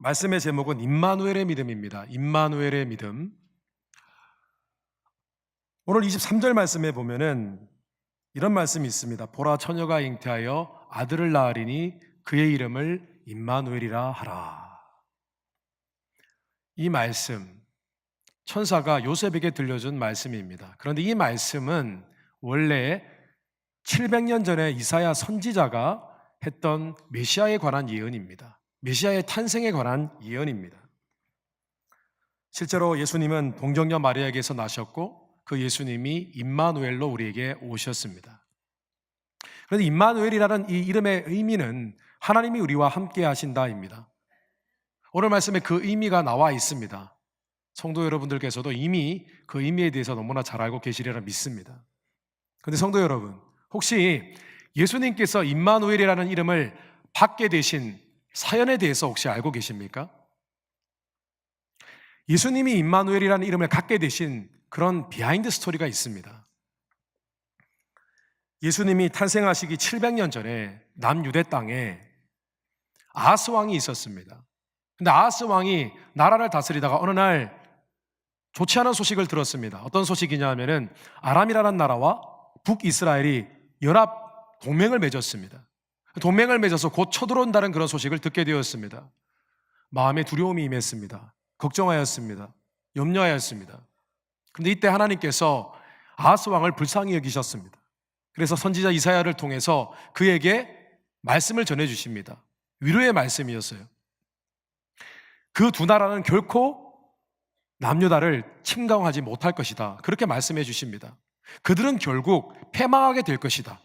말씀의 제목은 임마누엘의 믿음입니다. 임마누엘의 믿음. 오늘 23절 말씀에 보면은 이런 말씀이 있습니다. 보라, 처녀가 잉태하여 아들을 낳으리니 그의 이름을 임마누엘이라 하라. 이 말씀, 천사가 요셉에게 들려준 말씀입니다. 그런데 이 말씀은 원래 700년 전에 이사야 선지자가 했던 메시아에 관한 예언입니다. 메시아의 탄생에 관한 예언입니다. 실제로 예수님은 동정녀 마리아에게서 나셨고 그 예수님이 임마누엘로 우리에게 오셨습니다. 그런데 임마누엘이라는 이 이름의 의미는 하나님이 우리와 함께 하신다입니다. 오늘 말씀에 그 의미가 나와 있습니다. 성도 여러분들께서도 이미 그 의미에 대해서 너무나 잘 알고 계시리라 믿습니다. 그런데 성도 여러분, 혹시 예수님께서 임마누엘이라는 이름을 받게 되신 사연에 대해서 혹시 알고 계십니까? 예수님이 임마누엘이라는 이름을 갖게 되신 그런 비하인드 스토리가 있습니다. 예수님이 탄생하시기 700년 전에 남유대 땅에 아하스 왕이 있었습니다. 근데 아하스 왕이 나라를 다스리다가 어느 날 좋지 않은 소식을 들었습니다. 어떤 소식이냐 하면은 아람이라는 나라와 북이스라엘이 연합 동맹을 맺었습니다. 동맹을 맺어서 곧 쳐들어온다는 그런 소식을 듣게 되었습니다. 마음에 두려움이 임했습니다. 걱정하였습니다. 염려하였습니다. 그런데 이때 하나님께서 아하스 왕을 불쌍히 여기셨습니다. 그래서 선지자 이사야를 통해서 그에게 말씀을 전해주십니다. 위로의 말씀이었어요. 그 두 나라는 결코 남유다를 침공하지 못할 것이다. 그렇게 말씀해 주십니다. 그들은 결국 패망하게 될 것이다.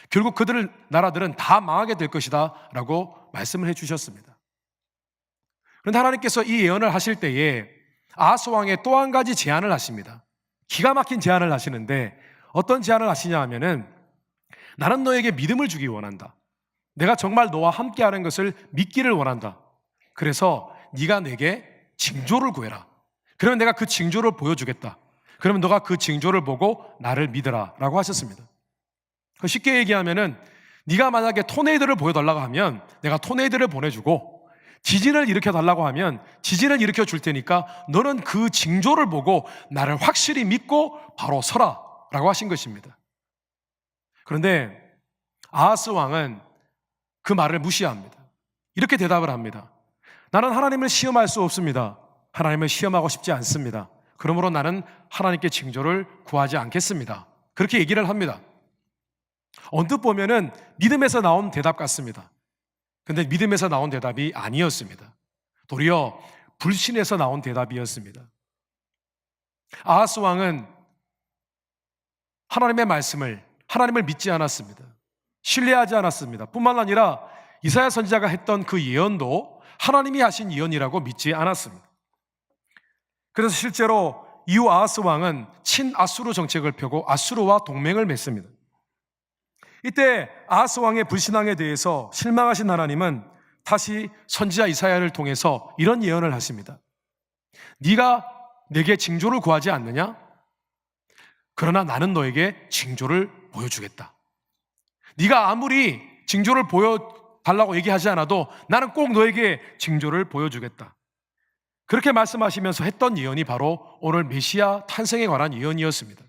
결국 그들 나라들은 다 망하게 될 것이다 라고 말씀을 해주셨습니다. 그런데 하나님께서 이 예언을 하실 때에 아하스 왕의 또 한 가지 제안을 하십니다. 기가 막힌 제안을 하시는데 어떤 제안을 하시냐 하면은 나는 너에게 믿음을 주기 원한다. 내가 정말 너와 함께하는 것을 믿기를 원한다. 그래서 네가 내게 징조를 구해라. 그러면 내가 그 징조를 보여주겠다. 그러면 너가 그 징조를 보고 나를 믿으라 라고 하셨습니다. 쉽게 얘기하면은 네가 만약에 토네이도를 보여달라고 하면 내가 토네이도를 보내주고 지진을 일으켜달라고 하면 지진을 일으켜 줄 테니까 너는 그 징조를 보고 나를 확실히 믿고 바로 서라 라고 하신 것입니다. 그런데 아하스 왕은 그 말을 무시합니다. 이렇게 대답을 합니다. 나는 하나님을 시험할 수 없습니다. 하나님을 시험하고 싶지 않습니다. 그러므로 나는 하나님께 징조를 구하지 않겠습니다. 그렇게 얘기를 합니다. 언뜻 보면은 믿음에서 나온 대답 같습니다. 근데 믿음에서 나온 대답이 아니었습니다. 도리어 불신에서 나온 대답이었습니다. 아하스 왕은 하나님을 믿지 않았습니다. 신뢰하지 않았습니다. 뿐만 아니라 이사야 선지자가 했던 그 예언도 하나님이 하신 예언이라고 믿지 않았습니다. 그래서 실제로 이후 아하스 왕은 친아수르 정책을 펴고 아수르와 동맹을 맺습니다. 이때 아하스 왕의 불신앙에 대해서 실망하신 하나님은 다시 선지자 이사야를 통해서 이런 예언을 하십니다. 네가 내게 징조를 구하지 않느냐? 그러나 나는 너에게 징조를 보여주겠다. 네가 아무리 징조를 보여달라고 얘기하지 않아도 나는 꼭 너에게 징조를 보여주겠다. 그렇게 말씀하시면서 했던 예언이 바로 오늘 메시아 탄생에 관한 예언이었습니다.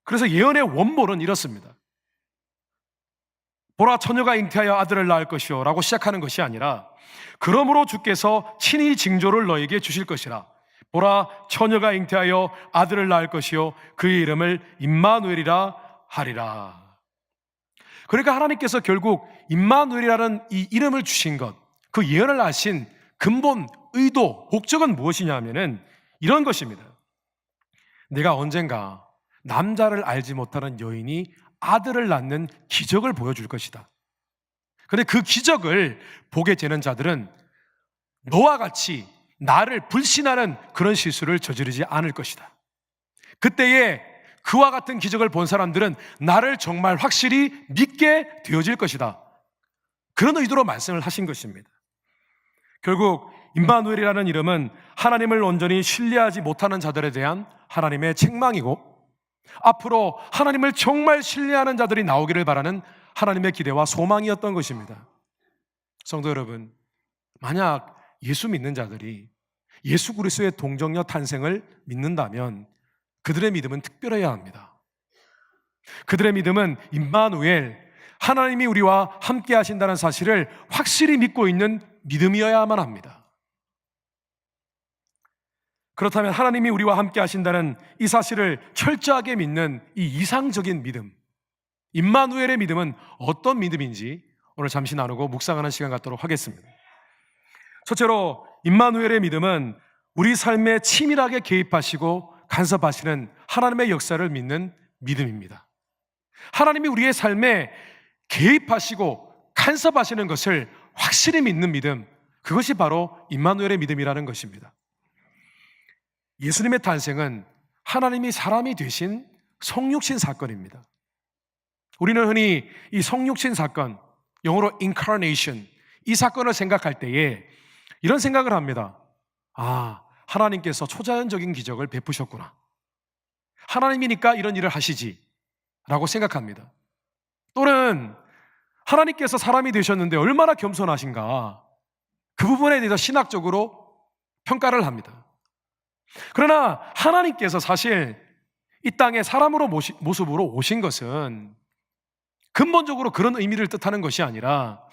그래서 예언의 원본은 이렇습니다. 보라, 처녀가 잉태하여 아들을 낳을 것이요 라고 시작하는 것이 아니라 그러므로 주께서 친히 징조를 너에게 주실 것이라. 보라, 처녀가 잉태하여 아들을 낳을 것이요 그의 이름을 임마누엘이라 하리라. 그러니까 하나님께서 결국 임마누엘이라는 이 이름을 주신 것, 그 예언을 하신 근본 의도, 목적은 무엇이냐 하면은 이런 것입니다. 내가 언젠가 남자를 알지 못하는 여인이 아들을 낳는 기적을 보여줄 것이다. 그런데 그 기적을 보게 되는 자들은 너와 같이 나를 불신하는 그런 실수를 저지르지 않을 것이다. 그때에 그와 같은 기적을 본 사람들은 나를 정말 확실히 믿게 되어질 것이다. 그런 의도로 말씀을 하신 것입니다. 결국 임마누엘이라는 이름은 하나님을 온전히 신뢰하지 못하는 자들에 대한 하나님의 책망이고 앞으로 하나님을 정말 신뢰하는 자들이 나오기를 바라는 하나님의 기대와 소망이었던 것입니다. 성도 여러분, 만약 예수 믿는 자들이 예수 그리스도의 동정녀 탄생을 믿는다면 그들의 믿음은 특별해야 합니다. 그들의 믿음은 임마누엘, 하나님이 우리와 함께 하신다는 사실을 확실히 믿고 있는 믿음이어야만 합니다. 그렇다면 하나님이 우리와 함께 하신다는 이 사실을 철저하게 믿는 이 이상적인 믿음, 임마누엘의 믿음은 어떤 믿음인지 오늘 잠시 나누고 묵상하는 시간 갖도록 하겠습니다. 첫째로 임마누엘의 믿음은 우리 삶에 치밀하게 개입하시고 간섭하시는 하나님의 역사를 믿는 믿음입니다. 하나님이 우리의 삶에 개입하시고 간섭하시는 것을 확실히 믿는 믿음, 그것이 바로 임마누엘의 믿음이라는 것입니다. 예수님의 탄생은 하나님이 사람이 되신 성육신 사건입니다. 우리는 흔히 이 성육신 사건, 영어로 incarnation, 이 사건을 생각할 때에 이런 생각을 합니다. 하나님께서 초자연적인 기적을 베푸셨구나. 하나님이니까 이런 일을 하시지 라고 생각합니다. 또는 하나님께서 사람이 되셨는데 얼마나 겸손하신가, 그 부분에 대해서 신학적으로 평가를 합니다. 그러나 하나님께서 사실 이 땅에 사람으로 모습으로 오신 것은 근본적으로 그런 의미를 뜻하는 것이 아니라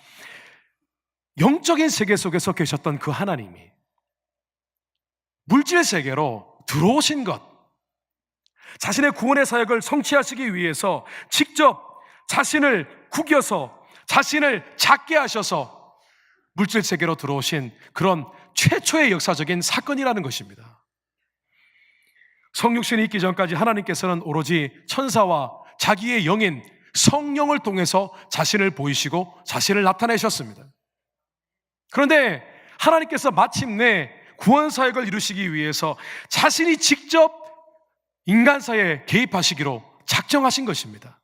영적인 세계 속에서 계셨던 그 하나님이 물질 세계로 들어오신 것, 자신의 구원의 사역을 성취하시기 위해서 직접 자신을 구겨서 자신을 작게 하셔서 물질 세계로 들어오신 그런 최초의 역사적인 사건이라는 것입니다. 성육신이 있기 전까지 하나님께서는 오로지 천사와 자기의 영인 성령을 통해서 자신을 보이시고 자신을 나타내셨습니다. 그런데 하나님께서 마침내 구원 사역을 이루시기 위해서 자신이 직접 인간사에 개입하시기로 작정하신 것입니다.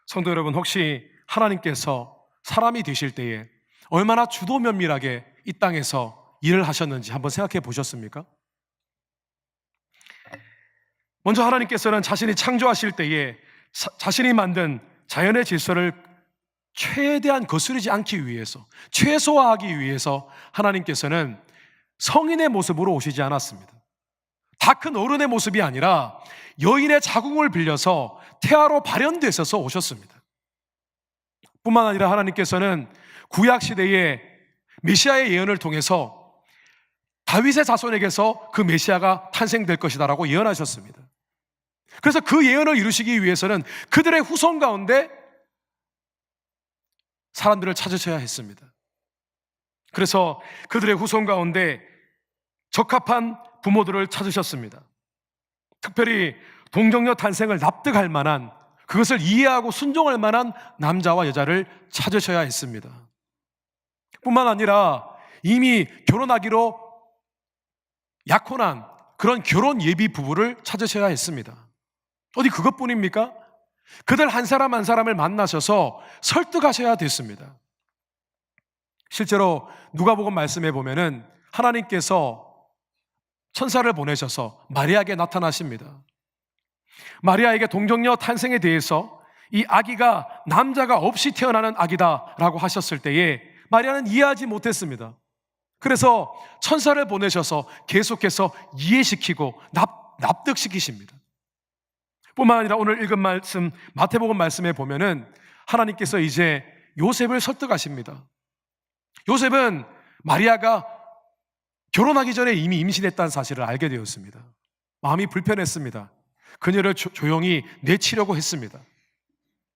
성도 여러분, 혹시 하나님께서 사람이 되실 때에 얼마나 주도 면밀하게 이 땅에서 일을 하셨는지 한번 생각해 보셨습니까? 먼저 하나님께서는 자신이 창조하실 때에 자신이 만든 자연의 질서를 최대한 거스르지 않기 위해서, 최소화하기 위해서 하나님께서는 성인의 모습으로 오시지 않았습니다. 다 큰 어른의 모습이 아니라 여인의 자궁을 빌려서 태아로 발현되셔서 오셨습니다. 뿐만 아니라 하나님께서는 구약시대에 메시아의 예언을 통해서 다윗의 자손에게서 그 메시아가 탄생될 것이다라고 예언하셨습니다. 그래서 그 예언을 이루시기 위해서는 그들의 후손 가운데 사람들을 찾으셔야 했습니다. 그래서 그들의 후손 가운데 적합한 부모들을 찾으셨습니다. 특별히 동정녀 탄생을 납득할 만한, 그것을 이해하고 순종할 만한 남자와 여자를 찾으셔야 했습니다. 뿐만 아니라 이미 결혼하기로 약혼한 그런 결혼 예비 부부를 찾으셔야 했습니다. 어디 그것뿐입니까? 그들 한 사람 한 사람을 만나셔서 설득하셔야 됐습니다. 실제로 누가복음 말씀해 보면은 하나님께서 천사를 보내셔서 마리아에게 나타나십니다. 마리아에게 동정녀 탄생에 대해서 이 아기가 남자가 없이 태어나는 아기다라고 하셨을 때에 마리아는 이해하지 못했습니다. 그래서 천사를 보내셔서 계속해서 이해시키고 납득시키십니다. 뿐만 아니라 오늘 읽은 말씀, 마태복음 말씀에 보면은 하나님께서 이제 요셉을 설득하십니다. 요셉은 마리아가 결혼하기 전에 이미 임신했다는 사실을 알게 되었습니다. 마음이 불편했습니다. 그녀를 조용히 내치려고 했습니다.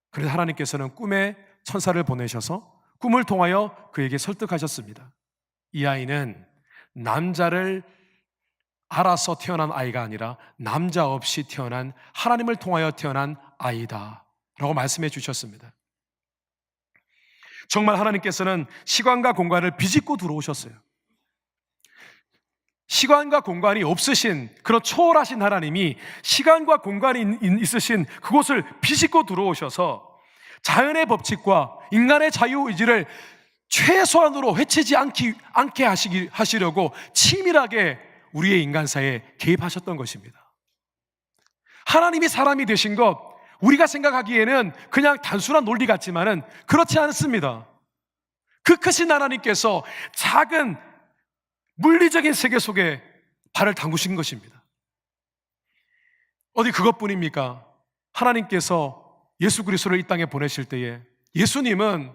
그래서 하나님께서는 꿈에 천사를 보내셔서 꿈을 통하여 그에게 설득하셨습니다. 이 아이는 남자를 알아서 태어난 아이가 아니라 남자 없이 태어난, 하나님을 통하여 태어난 아이다 라고 말씀해 주셨습니다. 정말 하나님께서는 시간과 공간을 비집고 들어오셨어요. 시간과 공간이 없으신 그런 초월하신 하나님이 시간과 공간이 있으신 그곳을 비집고 들어오셔서 자연의 법칙과 인간의 자유의지를 최소한으로 해치지 않게 하시려고 치밀하게 우리의 인간사에 개입하셨던 것입니다. 하나님이 사람이 되신 것, 우리가 생각하기에는 그냥 단순한 논리 같지만은 그렇지 않습니다. 그 크신 하나님께서 작은 물리적인 세계 속에 발을 담그신 것입니다. 어디 그것뿐입니까? 하나님께서 예수 그리스도를 이 땅에 보내실 때에 예수님은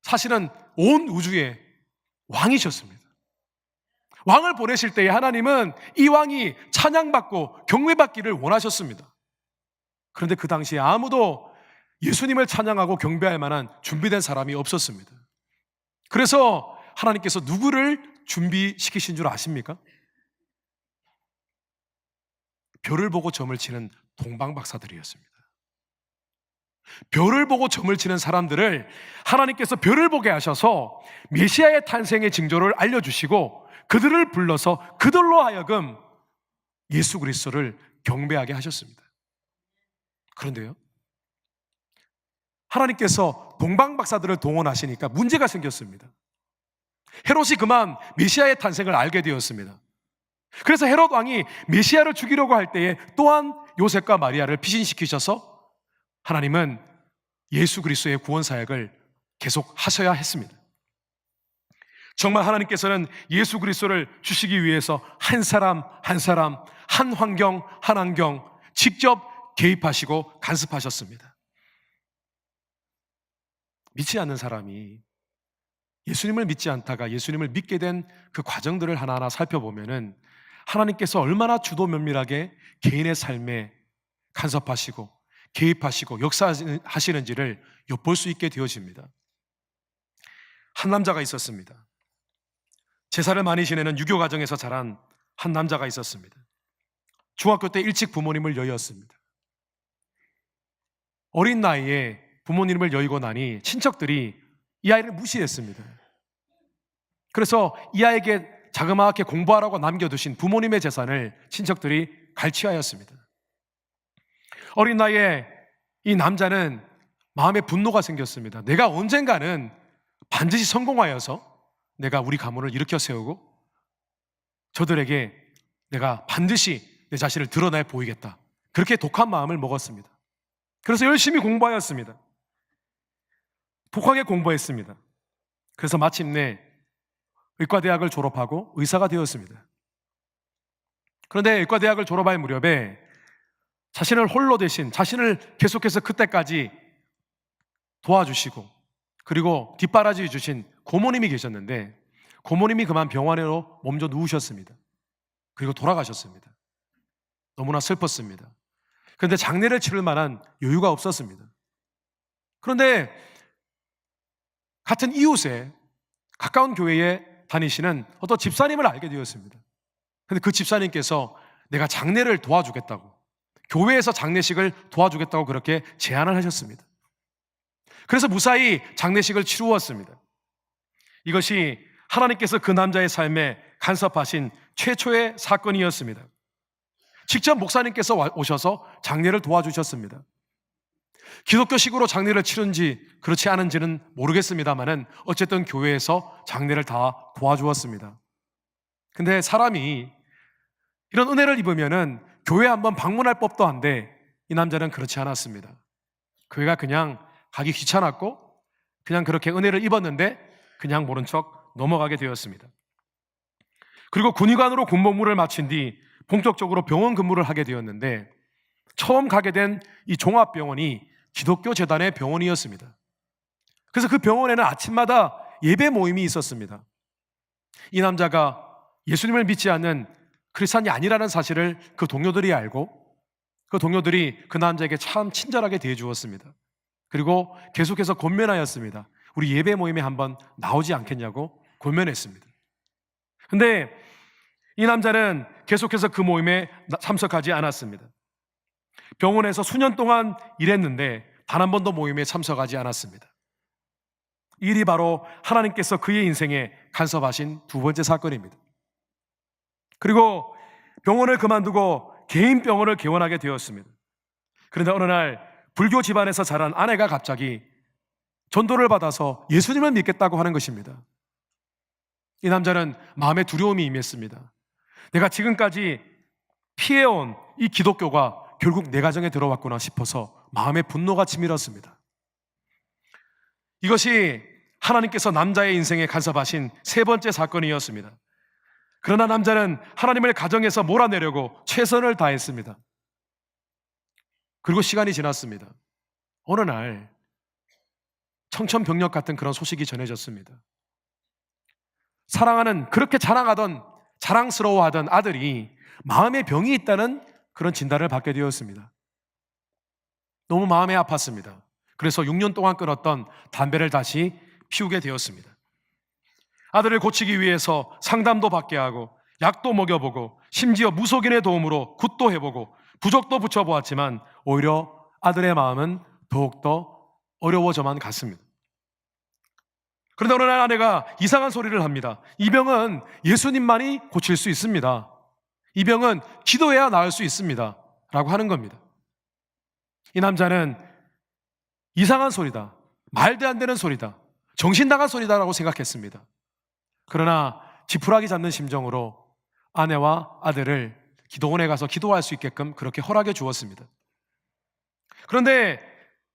사실은 온 우주의 왕이셨습니다. 왕을 보내실 때에 하나님은 이 왕이 찬양받고 경배받기를 원하셨습니다. 그런데 그 당시에 아무도 예수님을 찬양하고 경배할 만한 준비된 사람이 없었습니다. 그래서 하나님께서 누구를 준비시키신 줄 아십니까? 별을 보고 점을 치는 동방박사들이었습니다. 별을 보고 점을 치는 사람들을 하나님께서 별을 보게 하셔서 메시아의 탄생의 징조를 알려주시고 그들을 불러서 그들로 하여금 예수 그리스도를 경배하게 하셨습니다. 그런데요, 하나님께서 동방박사들을 동원하시니까 문제가 생겼습니다. 헤롯이 그만 메시아의 탄생을 알게 되었습니다. 그래서 헤롯 왕이 메시아를 죽이려고 할 때에 또한 요셉과 마리아를 피신시키셔서 하나님은 예수 그리스도의 구원 사역을 계속 하셔야 했습니다. 정말 하나님께서는 예수 그리스도를 주시기 위해서 한 사람 한 사람, 한 환경 한 환경 직접 개입하시고 간섭하셨습니다. 믿지 않는 사람이 예수님을 믿지 않다가 예수님을 믿게 된 그 과정들을 하나하나 살펴보면은 하나님께서 얼마나 주도 면밀하게 개인의 삶에 간섭하시고 개입하시고 역사하시는지를 엿볼 수 있게 되어집니다. 한 남자가 있었습니다. 제사를 많이 지내는 유교 가정에서 자란 한 남자가 있었습니다. 중학교 때 일찍 부모님을 여의었습니다. 어린 나이에 부모님을 여의고 나니 친척들이 이 아이를 무시했습니다. 그래서 이 아이에게 자그마하게 공부하라고 남겨두신 부모님의 재산을 친척들이 갈취하였습니다. 어린 나이에 이 남자는 마음에 분노가 생겼습니다. 내가 언젠가는 반드시 성공하여서 내가 우리 가문을 일으켜 세우고 저들에게 내가 반드시 내 자신을 드러내 보이겠다. 그렇게 독한 마음을 먹었습니다. 그래서 열심히 공부하였습니다. 독하게 공부했습니다. 그래서 마침내 의과대학을 졸업하고 의사가 되었습니다. 그런데 의과대학을 졸업할 무렵에 자신을 홀로 대신 자신을 계속해서 그때까지 도와주시고 그리고 뒷바라지 주신 고모님이 계셨는데 고모님이 그만 병원으로 몸져 누우셨습니다. 그리고 돌아가셨습니다. 너무나 슬펐습니다. 그런데 장례를 치를 만한 여유가 없었습니다. 그런데 같은 이웃에 가까운 교회에 다니시는 어떤 집사님을 알게 되었습니다. 그런데 그 집사님께서 내가 장례를 도와주겠다고 교회에서 장례식을 도와주겠다고 그렇게 제안을 하셨습니다. 그래서 무사히 장례식을 치루었습니다. 이것이 하나님께서 그 남자의 삶에 간섭하신 최초의 사건이었습니다. 직접 목사님께서 오셔서 장례를 도와주셨습니다. 기독교식으로 장례를 치른지 그렇지 않은지는 모르겠습니다만은 어쨌든 교회에서 장례를 다 도와주었습니다. 근데 사람이 이런 은혜를 입으면은 교회 한번 방문할 법도 한데 이 남자는 그렇지 않았습니다. 교회가 그냥 가기 귀찮았고 그냥 그렇게 은혜를 입었는데 그냥 모른 척 넘어가게 되었습니다. 그리고 군의관으로 군복무를 마친 뒤 본격적으로 병원 근무를 하게 되었는데 처음 가게 된 이 종합병원이 기독교 재단의 병원이었습니다. 그래서 그 병원에는 아침마다 예배 모임이 있었습니다. 이 남자가 예수님을 믿지 않는 크리스찬이 아니라는 사실을 그 동료들이 알고 그 동료들이 그 남자에게 참 친절하게 대해주었습니다. 그리고 계속해서 권면하였습니다. 우리 예배 모임에 한번 나오지 않겠냐고 권면했습니다. 그런데 이 남자는 계속해서 그 모임에 참석하지 않았습니다. 병원에서 수년 동안 일했는데 단 한 번도 모임에 참석하지 않았습니다. 이 일이 바로 하나님께서 그의 인생에 간섭하신 두 번째 사건입니다. 그리고 병원을 그만두고 개인 병원을 개원하게 되었습니다. 그런데 어느 날 불교 집안에서 자란 아내가 갑자기 전도를 받아서 예수님을 믿겠다고 하는 것입니다. 이 남자는 마음에 두려움이 임했습니다. 내가 지금까지 피해온 이 기독교가 결국 내 가정에 들어왔구나 싶어서 마음에 분노가 치밀었습니다. 이것이 하나님께서 남자의 인생에 간섭하신 세 번째 사건이었습니다. 그러나 남자는 하나님을 가정에서 몰아내려고 최선을 다했습니다. 그리고 시간이 지났습니다. 어느 날 청천벽력 같은 그런 소식이 전해졌습니다. 사랑하는, 그렇게 자랑스러워하던 아들이 마음의 병이 있다는 그런 진단을 받게 되었습니다. 너무 마음이 아팠습니다. 그래서 6년 동안 끊었던 담배를 다시 피우게 되었습니다. 아들을 고치기 위해서 상담도 받게 하고 약도 먹여보고 심지어 무속인의 도움으로 굿도 해보고 부적도 붙여보았지만 오히려 아들의 마음은 더욱더 어려워져만 갔습니다. 그런데 어느 날 아내가 이상한 소리를 합니다. 이 병은 예수님만이 고칠 수 있습니다. 이 병은 기도해야 나을 수 있습니다. 라고 하는 겁니다. 이 남자는 이상한 소리다, 말도 안 되는 소리다, 정신 나간 소리다라고 생각했습니다. 그러나 지푸라기 잡는 심정으로 아내와 아들을 기도원에 가서 기도할 수 있게끔 그렇게 허락해 주었습니다. 그런데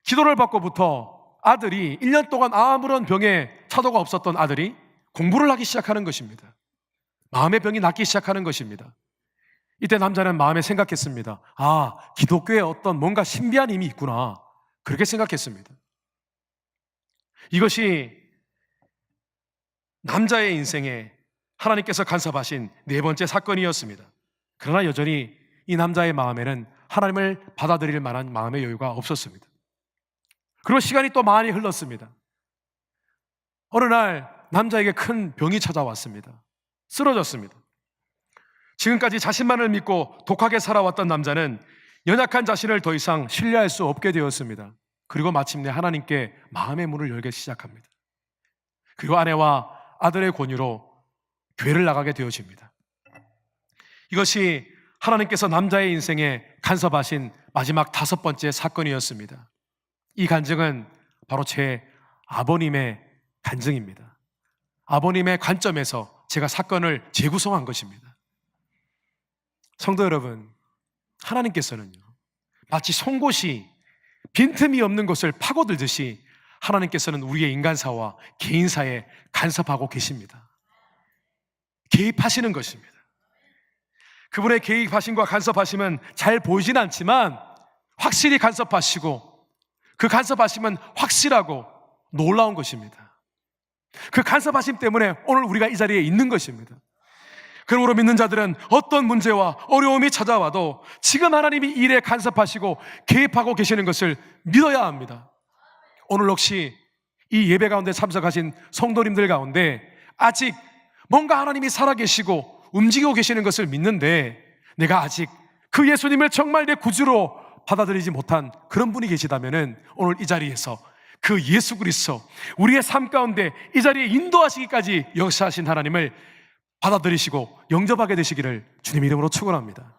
기도를 받고부터 아들이 1년 동안 아무런 병에 차도가 없었던 아들이 공부를 하기 시작하는 것입니다. 마음의 병이 낫기 시작하는 것입니다. 이때 남자는 마음에 생각했습니다. 아, 기독교에 어떤 뭔가 신비한 힘이 있구나, 그렇게 생각했습니다. 이것이 남자의 인생에 하나님께서 간섭하신 네 번째 사건이었습니다. 그러나 여전히 이 남자의 마음에는 하나님을 받아들일 만한 마음의 여유가 없었습니다. 그리고 시간이 또 많이 흘렀습니다. 어느 날 남자에게 큰 병이 찾아왔습니다. 쓰러졌습니다. 지금까지 자신만을 믿고 독하게 살아왔던 남자는 연약한 자신을 더 이상 신뢰할 수 없게 되었습니다. 그리고 마침내 하나님께 마음의 문을 열기 시작합니다. 그리고 아내와 아들의 권유로 교회를 나가게 되어집니다. 이것이 하나님께서 남자의 인생에 간섭하신 마지막 5번째 사건이었습니다. 이 간증은 바로 제 아버님의 간증입니다. 아버님의 관점에서 제가 사건을 재구성한 것입니다. 성도 여러분, 하나님께서는요, 마치 송곳이 빈틈이 없는 곳을 파고들듯이 하나님께서는 우리의 인간사와 개인사에 간섭하고 계십니다. 개입하시는 것입니다. 그분의 개입하심과 간섭하심은 잘 보이진 않지만 확실히 간섭하시고, 그 간섭하심은 확실하고 놀라운 것입니다. 그 간섭하심 때문에 오늘 우리가 이 자리에 있는 것입니다. 그러므로 믿는 자들은 어떤 문제와 어려움이 찾아와도 지금 하나님이 일에 간섭하시고 개입하고 계시는 것을 믿어야 합니다. 오늘 혹시 이 예배 가운데 참석하신 성도님들 가운데 아직 뭔가 하나님이 살아계시고 움직이고 계시는 것을 믿는데 내가 아직 그 예수님을 정말 내 구주로 받아들이지 못한 그런 분이 계시다면 오늘 이 자리에서 그 예수 그리스도, 우리의 삶 가운데 이 자리에 인도하시기까지 역사하신 하나님을 받아들이시고 영접하게 되시기를 주님 이름으로 축원합니다.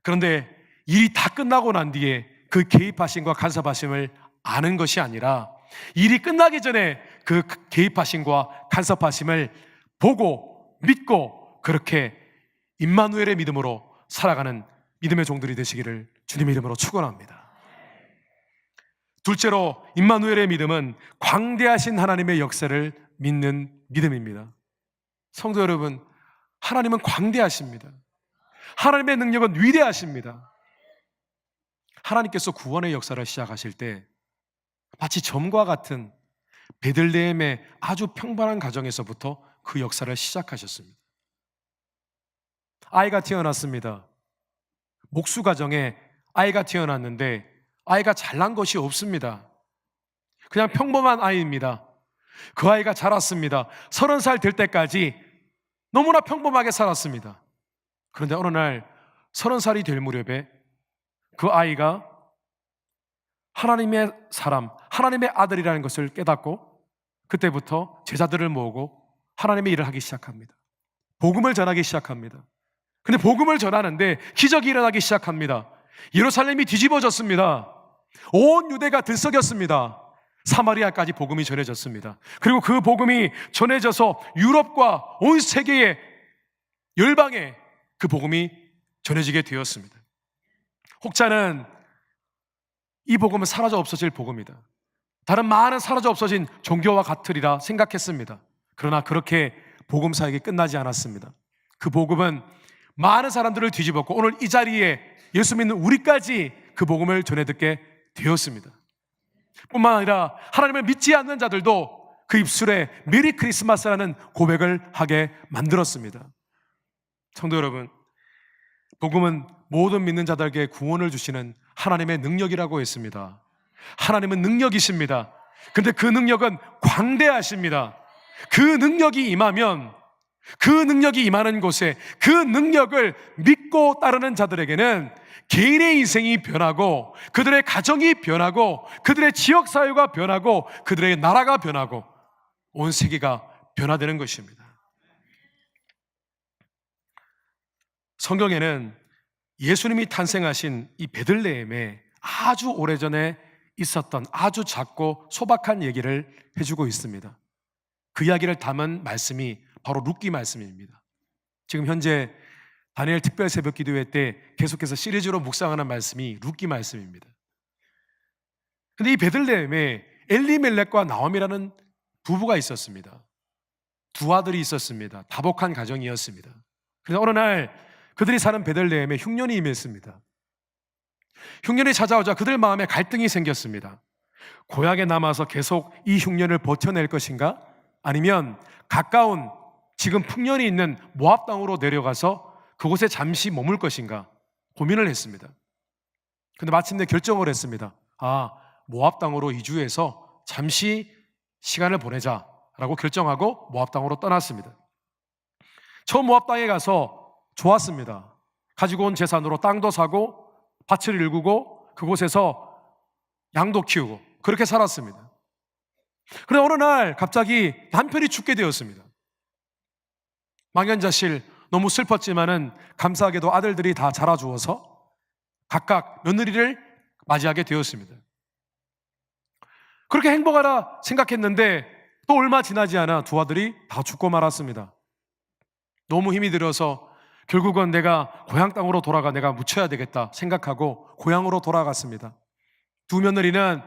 그런데 일이 다 끝나고 난 뒤에 그 개입하심과 간섭하심을 아는 것이 아니라 일이 끝나기 전에 그 개입하심과 간섭하심을 보고 믿고 그렇게 임마누엘의 믿음으로 살아가는 믿음의 종들이 되시기를 주님의 이름으로 축원합니다. 둘째로 임마누엘의 믿음은 광대하신 하나님의 역사를 믿는 믿음입니다. 성도 여러분, 하나님은 광대하십니다. 하나님의 능력은 위대하십니다. 하나님께서 구원의 역사를 시작하실 때 마치 점과 같은 베들레헴의 아주 평범한 가정에서부터 그 역사를 시작하셨습니다. 아이가 태어났습니다. 목수 가정에 아이가 태어났는데 아이가 잘난 것이 없습니다. 그냥 평범한 아이입니다. 그 아이가 자랐습니다. 30살 될 때까지 너무나 평범하게 살았습니다. 그런데 어느 날 30살이 될 무렵에 그 아이가 하나님의 사람, 하나님의 아들이라는 것을 깨닫고 그때부터 제자들을 모으고 하나님의 일을 하기 시작합니다. 복음을 전하기 시작합니다. 근데 복음을 전하는데 기적이 일어나기 시작합니다. 예루살렘이 뒤집어졌습니다. 온 유대가 들썩였습니다. 사마리아까지 복음이 전해졌습니다. 그리고 그 복음이 전해져서 유럽과 온 세계의 열방에 그 복음이 전해지게 되었습니다. 혹자는 이 복음은 사라져 없어질 복음이다. 다른 많은 사라져 없어진 종교와 같으리라 생각했습니다. 그러나 그렇게 복음 사역이 끝나지 않았습니다. 그 복음은 많은 사람들을 뒤집었고 오늘 이 자리에 예수 믿는 우리까지 그 복음을 전해 듣게 되었습니다. 뿐만 아니라 하나님을 믿지 않는 자들도 그 입술에 메리 크리스마스라는 고백을 하게 만들었습니다. 성도 여러분, 복음은 모든 믿는 자들에게 구원을 주시는 하나님의 능력이라고 했습니다. 하나님은 능력이십니다. 근데 그 능력은 광대하십니다. 그 능력이 임하면, 그 능력이 임하는 곳에 그 능력을 믿고 따르는 자들에게는 개인의 인생이 변하고, 그들의 가정이 변하고, 그들의 지역사회가 변하고, 그들의 나라가 변하고, 온 세계가 변화되는 것입니다. 성경에는 예수님이 탄생하신 이 베들레헴에 아주 오래전에 있었던 아주 작고 소박한 얘기를 해주고 있습니다. 그 이야기를 담은 말씀이 바로 룻기 말씀입니다. 지금 현재 다니엘 특별 새벽 기도회 때 계속해서 시리즈로 묵상하는 말씀이 룻기 말씀입니다. 근데 이 베들레헴에 엘리멜렉과 나오미라는 부부가 있었습니다. 두 아들이 있었습니다. 다복한 가정이었습니다. 그래서 어느 날 그들이 사는 베들레헴에 흉년이 임했습니다. 흉년이 찾아오자 그들 마음에 갈등이 생겼습니다. 고향에 남아서 계속 이 흉년을 버텨낼 것인가? 아니면 가까운 지금 풍년이 있는 모압 땅으로 내려가서 그곳에 잠시 머물 것인가 고민을 했습니다. 근데 마침내 결정을 했습니다. 모압 땅으로 이주해서 잠시 시간을 보내자라고 결정하고 모압 땅으로 떠났습니다. 처음 모압 땅에 가서 좋았습니다. 가지고 온 재산으로 땅도 사고 밭을 일구고 그곳에서 양도 키우고 그렇게 살았습니다. 그런데 어느 날 갑자기 남편이 죽게 되었습니다. 망연자실 너무 슬펐지만은 감사하게도 아들들이 다 자라주어서 각각 며느리를 맞이하게 되었습니다. 그렇게 행복하라 생각했는데 또 얼마 지나지 않아 두 아들이 다 죽고 말았습니다. 너무 힘이 들어서 결국은 내가 고향 땅으로 돌아가 내가 묻혀야 되겠다 생각하고 고향으로 돌아갔습니다. 두 며느리는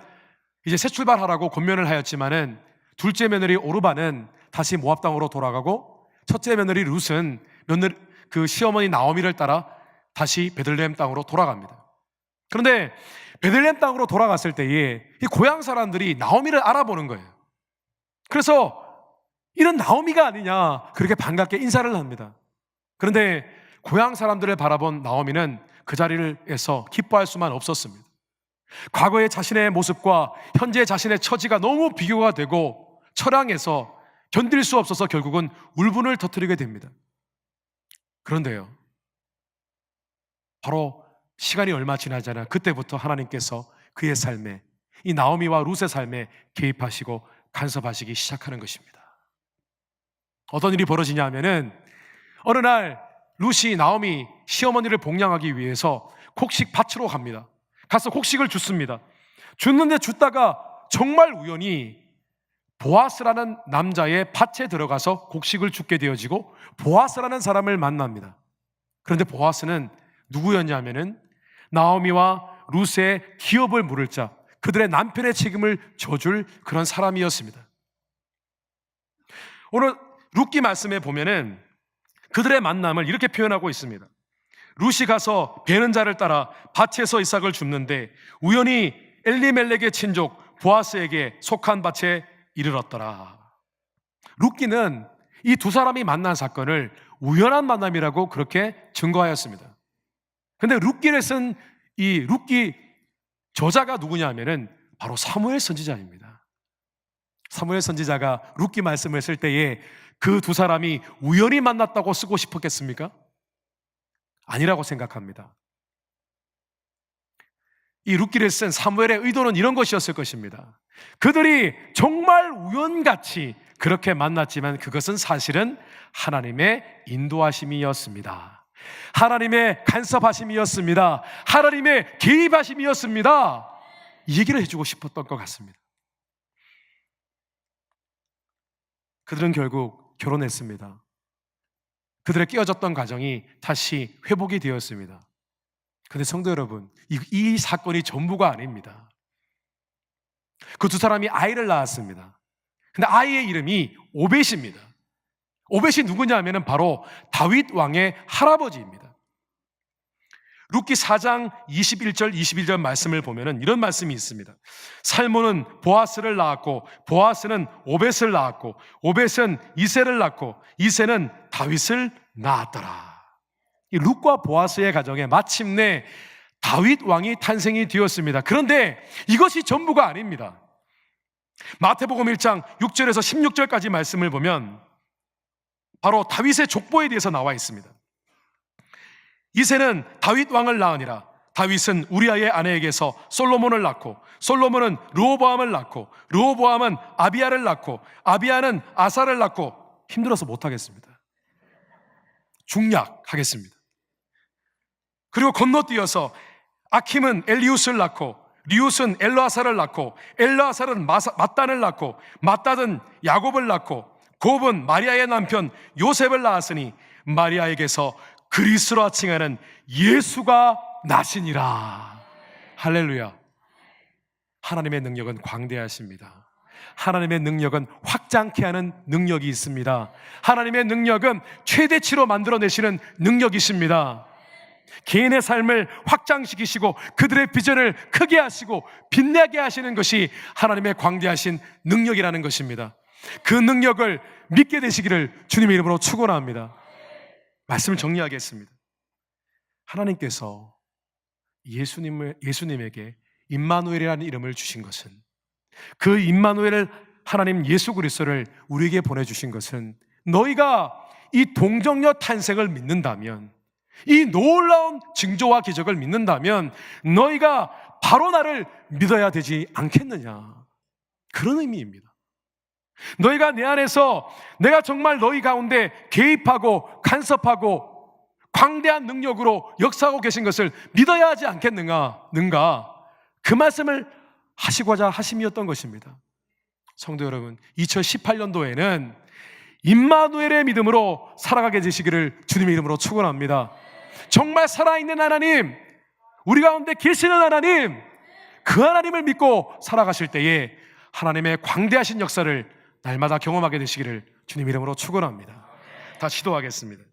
이제 새 출발하라고 권면을 하였지만은 둘째 며느리 오르바는 다시 모압 땅으로 돌아가고 첫째 며느리 룻은 그 시어머니 나오미를 따라 다시 베들레헴 땅으로 돌아갑니다. 그런데 베들레헴 땅으로 돌아갔을 때에 이 고향 사람들이 나오미를 알아보는 거예요. 그래서 이런 나오미가 아니냐 그렇게 반갑게 인사를 합니다. 그런데 고향 사람들을 바라본 나오미는 그 자리에서 기뻐할 수만 없었습니다. 과거의 자신의 모습과 현재 자신의 처지가 너무 비교가 되고 처량해서 견딜 수 없어서 결국은 울분을 터뜨리게 됩니다. 그런데요, 바로 시간이 얼마 지나지 않아 그때부터 하나님께서 그의 삶에, 이 나오미와 룻의 삶에 개입하시고 간섭하시기 시작하는 것입니다. 어떤 일이 벌어지냐 하면은 어느 날 룻이 나오미 시어머니를 복양하기 위해서 곡식 밭으로 갑니다. 가서 곡식을 줍습니다. 줬는데 줬다가 정말 우연히 보아스라는 남자의 밭에 들어가서 곡식을 줍게 되어지고 보아스라는 사람을 만납니다. 그런데 보아스는 누구였냐면은 나오미와 룻의 기업을 물을 자, 그들의 남편의 책임을 져줄 그런 사람이었습니다. 오늘 룻기 말씀에 보면은 그들의 만남을 이렇게 표현하고 있습니다. 룻이 가서 베는 자를 따라 밭에서 이삭을 줍는데 우연히 엘리멜렉의 친족 보아스에게 속한 밭에 이르렀더라. 룻기는 이 두 사람이 만난 사건을 우연한 만남이라고 그렇게 증거하였습니다. 그런데 룻기를 쓴 이 룻기 저자가 누구냐 하면은 바로 사무엘 선지자입니다. 사무엘 선지자가 룻기 말씀을 쓸 때에 그 두 사람이 우연히 만났다고 쓰고 싶었겠습니까? 아니라고 생각합니다. 이 룻기를 쓴 사무엘의 의도는 이런 것이었을 것입니다. 그들이 정말 우연같이 그렇게 만났지만 그것은 사실은 하나님의 인도하심이었습니다. 하나님의 간섭하심이었습니다. 하나님의 개입하심이었습니다. 이 얘기를 해주고 싶었던 것 같습니다. 그들은 결국 결혼했습니다. 그들의 깨어졌던 가정이 다시 회복이 되었습니다. 그런데 성도 여러분, 이 사건이 전부가 아닙니다. 그 두 사람이 아이를 낳았습니다. 근데 아이의 이름이 오벳입니다. 오벳이 누구냐 하면 바로 다윗 왕의 할아버지입니다. 룻기 4장 21절 22절 말씀을 보면 이런 말씀이 있습니다. 살몬은 보아스를 낳았고 보아스는 오벳을 낳았고 오벳은 이새를 낳고 이새는 다윗을 낳았더라. 이 룻과 보아스의 가정에 마침내 다윗 왕이 탄생이 되었습니다. 그런데 이것이 전부가 아닙니다. 마태복음 1장 6절에서 16절까지 말씀을 보면 바로 다윗의 족보에 대해서 나와 있습니다. 이새는 다윗 왕을 낳으니라. 다윗은 우리아의 아내에게서 솔로몬을 낳고 솔로몬은 르호보암을 낳고 르호보암은 아비야를 낳고 아비야는 아사를 낳고 힘들어서 못하겠습니다. 중약하겠습니다. 그리고 건너뛰어서 아킴은 엘리우스를 낳고 리웃은 엘르아사를 낳고 엘르아사는 mat단을 낳고 mat단은 야곱을 낳고 곱은 마리아의 남편 요셉을 낳았으니 마리아에게서 그리스도라 칭하는 예수가 나시니라. 할렐루야. 하나님의 능력은 광대하십니다. 하나님의 능력은 확장케 하는 능력이 있습니다. 하나님의 능력은 최대치로 만들어내시는 능력이십니다. 개인의 삶을 확장시키시고 그들의 비전을 크게 하시고 빛나게 하시는 것이 하나님의 광대하신 능력이라는 것입니다. 그 능력을 믿게 되시기를 주님의 이름으로 축원합니다. 말씀을 정리하겠습니다. 하나님께서 예수님에게 임마누엘이라는 이름을 주신 것은, 그 임마누엘 하나님 예수 그리스도를 우리에게 보내주신 것은, 너희가 이 동정녀 탄생을 믿는다면, 이 놀라운 징조와 기적을 믿는다면 너희가 바로 나를 믿어야 되지 않겠느냐, 그런 의미입니다. 너희가 내 안에서 내가 정말 너희 가운데 개입하고 간섭하고 광대한 능력으로 역사하고 계신 것을 믿어야 하지 않겠는가, 그 말씀을 하시고자 하심이었던 것입니다. 성도 여러분, 2018년도에는 임마누엘의 믿음으로 살아가게 되시기를 주님의 이름으로 축원합니다. 정말 살아있는 하나님, 우리 가운데 계시는 하나님, 그 하나님을 믿고 살아가실 때에 하나님의 광대하신 역사를 날마다 경험하게 되시기를 주님 이름으로 축원합니다. 다 기도하겠습니다.